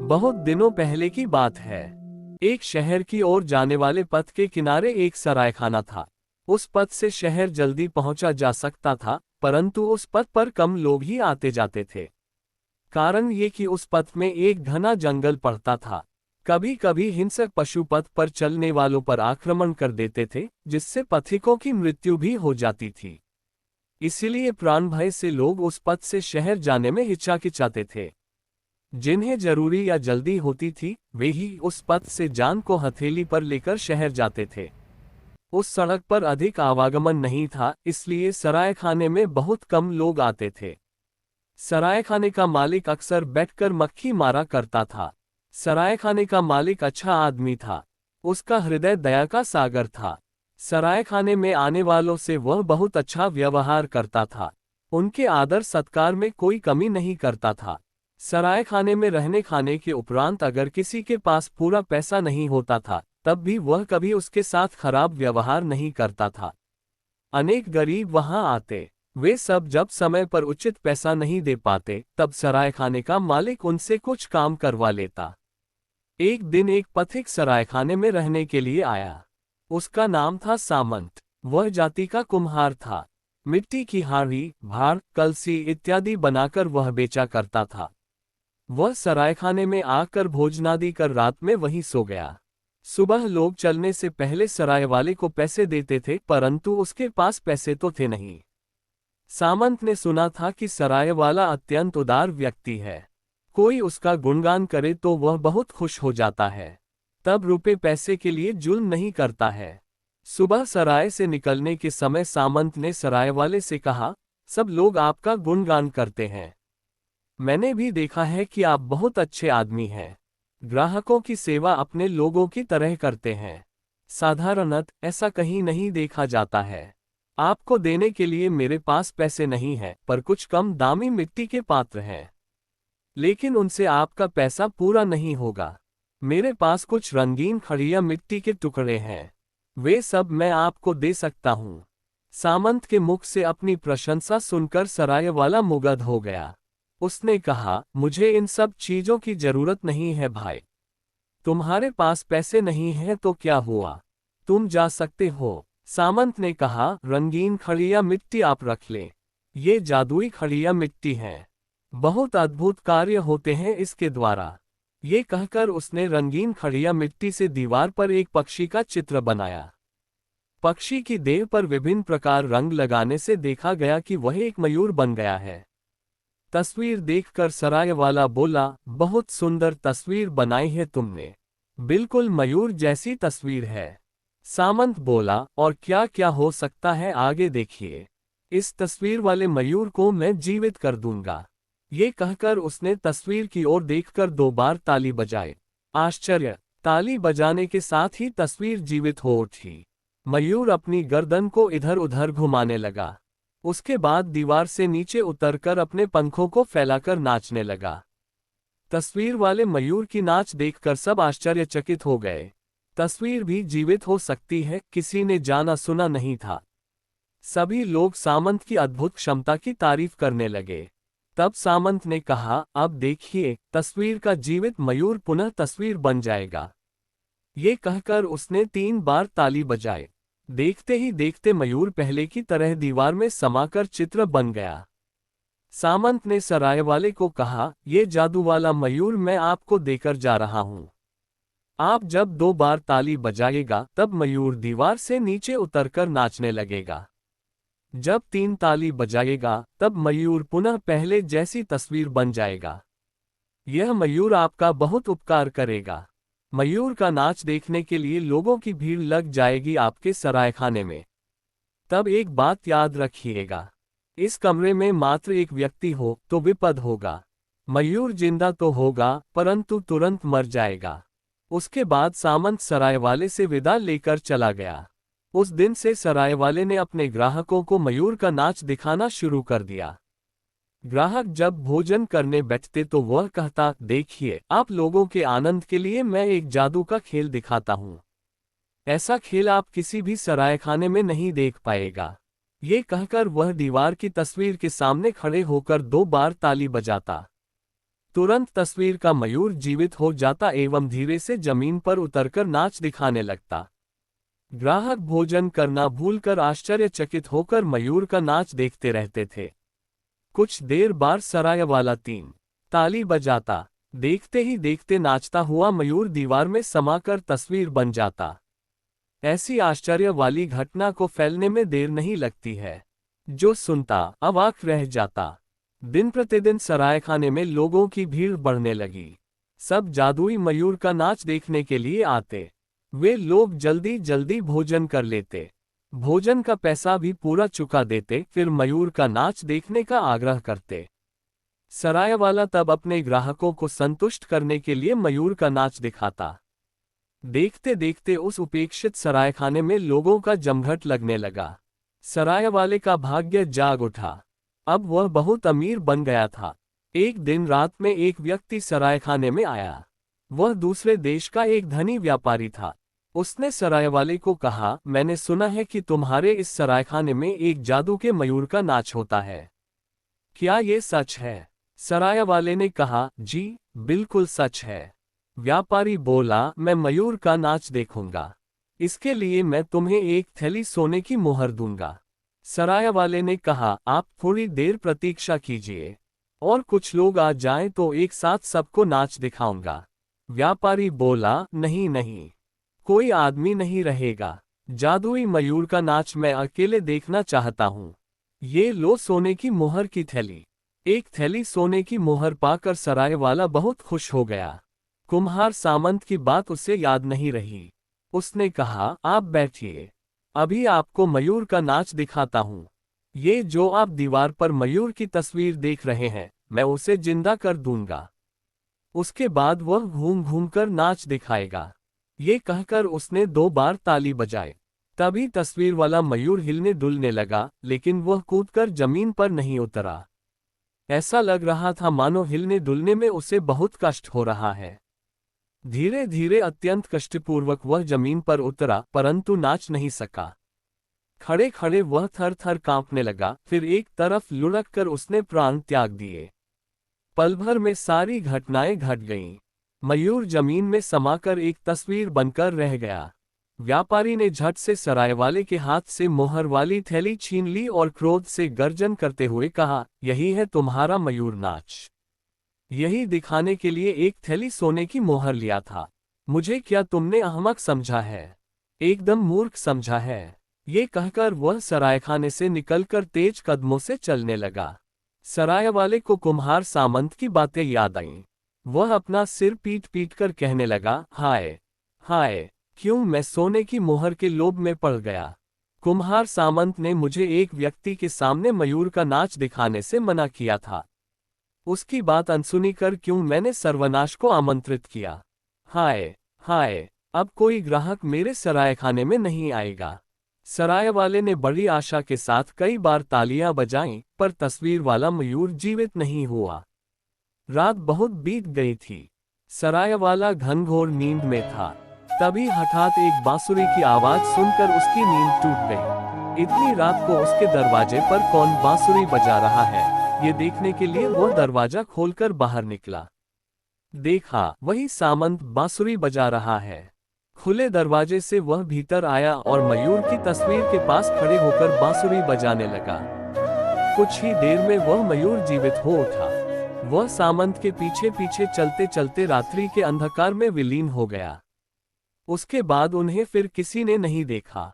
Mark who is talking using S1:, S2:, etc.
S1: बहुत दिनों पहले की बात है। एक शहर की ओर जाने वाले पथ के किनारे एक सरायखाना था। उस पथ से शहर जल्दी पहुंचा जा सकता था, परंतु उस पथ पर कम लोग ही आते जाते थे। कारण ये कि उस पथ में एक घना जंगल पड़ता था। कभी कभी हिंसक पशु पथ पर चलने वालों पर आक्रमण कर देते थे, जिससे पथिकों की मृत्यु भी हो जाती थी। इसीलिए प्राण भय से लोग उस पथ से शहर जाने में हिचकिचाते थे। जिन्हें जरूरी या जल्दी होती थी, वे ही उस पथ से जान को हथेली पर लेकर शहर जाते थे। उस सड़क पर अधिक आवागमन नहीं था, इसलिए सरायखाने में बहुत कम लोग आते थे। सरायखाने का मालिक अक्सर बैठकर मक्खी मारा करता था। सरायखाने का मालिक अच्छा आदमी था। उसका हृदय दया का सागर था। सरायखाने में आने वालों से वह बहुत अच्छा व्यवहार करता था। उनके आदर सत्कार में कोई कमी नहीं करता था। सरायखाने में रहने खाने के उपरांत अगर किसी के पास पूरा पैसा नहीं होता था, तब भी वह कभी उसके साथ खराब व्यवहार नहीं करता था। अनेक गरीब वहां आते। वे सब जब समय पर उचित पैसा नहीं दे पाते, तब सरायखाने का मालिक उनसे कुछ काम करवा लेता। एक दिन एक पथिक सरायखाने में रहने के लिए आया। उसका नाम था सामंत। वह जाति का कुम्हार था। मिट्टी की हांडी, भार, कलसी इत्यादि बनाकर वह बेचा करता था। वह सरायखाने में आकर भोजनादि कर रात में वहीं सो गया। सुबह लोग चलने से पहले सराय वाले को पैसे देते थे, परंतु उसके पास पैसे तो थे नहीं। सामंत ने सुना था कि सराय वाला अत्यंत उदार व्यक्ति है। कोई उसका गुणगान करे तो वह बहुत खुश हो जाता है। तब रुपए पैसे के लिए जुल्म नहीं करता है। सुबह सराय से निकलने के समय सामंत ने सराय वाले से कहा, सब लोग आपका गुणगान करते हैं। मैंने भी देखा है कि आप बहुत अच्छे आदमी हैं। ग्राहकों की सेवा अपने लोगों की तरह करते हैं। साधारणतः ऐसा कहीं नहीं देखा जाता है। आपको देने के लिए मेरे पास पैसे नहीं हैं, पर कुछ कम दामी मिट्टी के पात्र हैं। लेकिन उनसे आपका पैसा पूरा नहीं होगा। मेरे पास कुछ रंगीन खड़िया मिट्टी के टुकड़े हैं। वे सब मैं आपको दे सकता हूँ। सामंत के मुख से अपनी प्रशंसा सुनकर सराय वाला मुग्ध हो गया। उसने कहा, मुझे इन सब चीजों की जरूरत नहीं है भाई। तुम्हारे पास पैसे नहीं हैं तो क्या हुआ, तुम जा सकते हो। सामंत ने कहा, रंगीन खड़िया मिट्टी आप रख लें। ये जादुई खड़िया मिट्टी है। बहुत अद्भुत कार्य होते हैं इसके द्वारा। ये कहकर उसने रंगीन खड़िया मिट्टी से दीवार पर एक पक्षी का चित्र बनाया। पक्षी की देह पर विभिन्न प्रकार रंग लगाने से देखा गया कि वह एक मयूर बन गया है। तस्वीर देखकर सराय वाला बोला, बहुत सुंदर तस्वीर बनाई है तुमने। बिल्कुल मयूर जैसी तस्वीर है। सामंत बोला, और क्या क्या हो सकता है आगे देखिए। इस तस्वीर वाले मयूर को मैं जीवित कर दूंगा। ये कहकर उसने तस्वीर की ओर देखकर 2 बार ताली बजाई। आश्चर्य! ताली बजाने के साथ ही तस्वीर जीवित हो उठी। मयूर अपनी गर्दन को इधर उधर घुमाने लगा। उसके बाद दीवार से नीचे उतरकर अपने पंखों को फैलाकर नाचने लगा। तस्वीर वाले मयूर की नाच देखकर सब आश्चर्यचकित हो गए। तस्वीर भी जीवित हो सकती है, किसी ने जाना सुना नहीं था। सभी लोग सामंत की अद्भुत क्षमता की तारीफ करने लगे। तब सामंत ने कहा, अब देखिए, तस्वीर का जीवित मयूर पुनः तस्वीर बन जाएगा। ये कहकर उसने 3 बार ताली बजाई। देखते ही देखते मयूर पहले की तरह दीवार में समाकर चित्र बन गया। सामंत ने सराय वाले को कहा, ये जादू वाला मयूर मैं आपको देकर जा रहा हूँ। आप जब 2 बार ताली बजाएगा, तब मयूर दीवार से नीचे उतरकर नाचने लगेगा। जब 3 ताली बजाएगा, तब मयूर पुनः पहले जैसी तस्वीर बन जाएगा। यह मयूर आपका बहुत उपकार करेगा। मयूर का नाच देखने के लिए लोगों की भीड़ लग जाएगी आपके सरायखाने में। तब एक बात याद रखिएगा, इस कमरे में मात्र एक व्यक्ति हो तो विपद होगा। मयूर जिंदा तो होगा, परंतु तुरंत मर जाएगा। उसके बाद सामंत सराय वाले से विदा लेकर चला गया। उस दिन से सराय वाले ने अपने ग्राहकों को मयूर का नाच दिखाना शुरू कर दिया। ग्राहक जब भोजन करने बैठते तो वह कहता, देखिए, आप लोगों के आनंद के लिए मैं एक जादू का खेल दिखाता हूँ। ऐसा खेल आप किसी भी सरायखाने में नहीं देख पाएगा। ये कहकर वह दीवार की तस्वीर के सामने खड़े होकर 2 बार ताली बजाता। तुरंत तस्वीर का मयूर जीवित हो जाता एवं धीरे से जमीन पर उतरकर नाच दिखाने लगता। ग्राहक भोजन करना भूलकर आश्चर्यचकित होकर मयूर का नाच देखते रहते थे। कुछ देर बाद सराय वाला 3 ताली बजाता। देखते ही देखते नाचता हुआ मयूर दीवार में समाकर तस्वीर बन जाता। ऐसी आश्चर्य वाली घटना को फैलने में देर नहीं लगती है। जो सुनता अवाक रह जाता। दिन प्रतिदिन सरायखाने में लोगों की भीड़ बढ़ने लगी। सब जादुई मयूर का नाच देखने के लिए आते। वे लोग जल्दी जल्दी भोजन कर लेते। भोजन का पैसा भी पूरा चुका देते, फिर मयूर का नाच देखने का आग्रह करते। सराय वाला तब अपने ग्राहकों को संतुष्ट करने के लिए मयूर का नाच दिखाता। देखते देखते उस उपेक्षित सरायखाने में लोगों का जमघट लगने लगा। सराय वाले का भाग्य जाग उठा। अब वह बहुत अमीर बन गया था। एक दिन रात में एक व्यक्ति सरायखाने में आया। वह दूसरे देश का एक धनी व्यापारी था। उसने सराय वाले को कहा, मैंने सुना है कि तुम्हारे इस सरायखाने में एक जादू के मयूर का नाच होता है। क्या ये सच है? सराय वाले ने कहा, जी बिल्कुल सच है। व्यापारी बोला, मैं मयूर का नाच देखूंगा। इसके लिए मैं तुम्हें एक थैली सोने की मोहर दूंगा। सराय वाले ने कहा, आप थोड़ी देर प्रतीक्षा कीजिए और कुछ लोग आ जाएं तो एक साथ सबको नाच दिखाऊंगा। व्यापारी बोला, नहीं नहीं, कोई आदमी नहीं रहेगा। जादुई मयूर का नाच मैं अकेले देखना चाहता हूं। ये लो सोने की मोहर की थैली। एक थैली सोने की मोहर पाकर सराय वाला बहुत खुश हो गया। कुम्हार सामंत की बात उसे याद नहीं रही। उसने कहा, आप बैठिए, अभी आपको मयूर का नाच दिखाता हूँ। ये जो आप दीवार पर मयूर की तस्वीर देख रहे हैं, मैं उसे जिंदा कर दूंगा। उसके बाद वह घूम घूम कर नाच दिखाएगा। ये कहकर उसने 2 बार ताली बजाए। तभी तस्वीर वाला मयूर हिलने डुलने लगा, लेकिन वह कूदकर जमीन पर नहीं उतरा। ऐसा लग रहा था मानो हिलने डुलने में उसे बहुत कष्ट हो रहा है। धीरे धीरे अत्यंत कष्टपूर्वक वह जमीन पर उतरा, परंतु नाच नहीं सका। खड़े खड़े वह थर थर कांपने लगा। फिर एक तरफ लुढ़क कर उसने प्राण त्याग दिए। पल भर में सारी घटनाएं घट गईं। मयूर जमीन में समाकर एक तस्वीर बनकर रह गया। व्यापारी ने झट से सराय वाले के हाथ से मोहर वाली थैली छीन ली और क्रोध से गर्जन करते हुए कहा, यही है तुम्हारा मयूर नाच। यही दिखाने के लिए एक थैली सोने की मोहर लिया था। मुझे क्या तुमने अहमक समझा है? एकदम मूर्ख समझा है। ये कहकर वह सरायखाने से निकलकर तेज कदमों से चलने लगा। सराय वाले को कुम्हार सामंत की बातें याद आईं। वह अपना सिर पीट पीट कर कहने लगा, हाय हाय, क्यों मैं सोने की मोहर के लोभ में पड़ गया। कुम्हार सामंत ने मुझे एक व्यक्ति के सामने मयूर का नाच दिखाने से मना किया था। उसकी बात अनसुनी कर क्यों मैंने सर्वनाश को आमंत्रित किया। हाय हाय, अब कोई ग्राहक मेरे सरायखाने में नहीं आएगा। सराय वाले ने बड़ी आशा के साथ कई बार तालियां बजाईं, पर तस्वीर वाला मयूर जीवित नहीं हुआ। रात बहुत बीत गई थी। सराय वाला घनघोर नींद में था। तभी हठात एक बांसुरी की आवाज सुनकर उसकी नींद टूट गई। इतनी रात को उसके दरवाजे पर कौन बांसुरी बजा रहा है, ये देखने के लिए वह दरवाजा खोलकर बाहर निकला। देखा, वही सामंत बांसुरी बजा रहा है। खुले दरवाजे से वह भीतर आया और मयूर की तस्वीर के पास खड़े होकर बांसुरी बजाने लगा। कुछ ही देर में वह मयूर जीवित हो उठा। वह सामंत के पीछे पीछे चलते चलते रात्रि के अंधकार में विलीन हो गया। उसके बाद उन्हें फिर किसी ने नहीं देखा।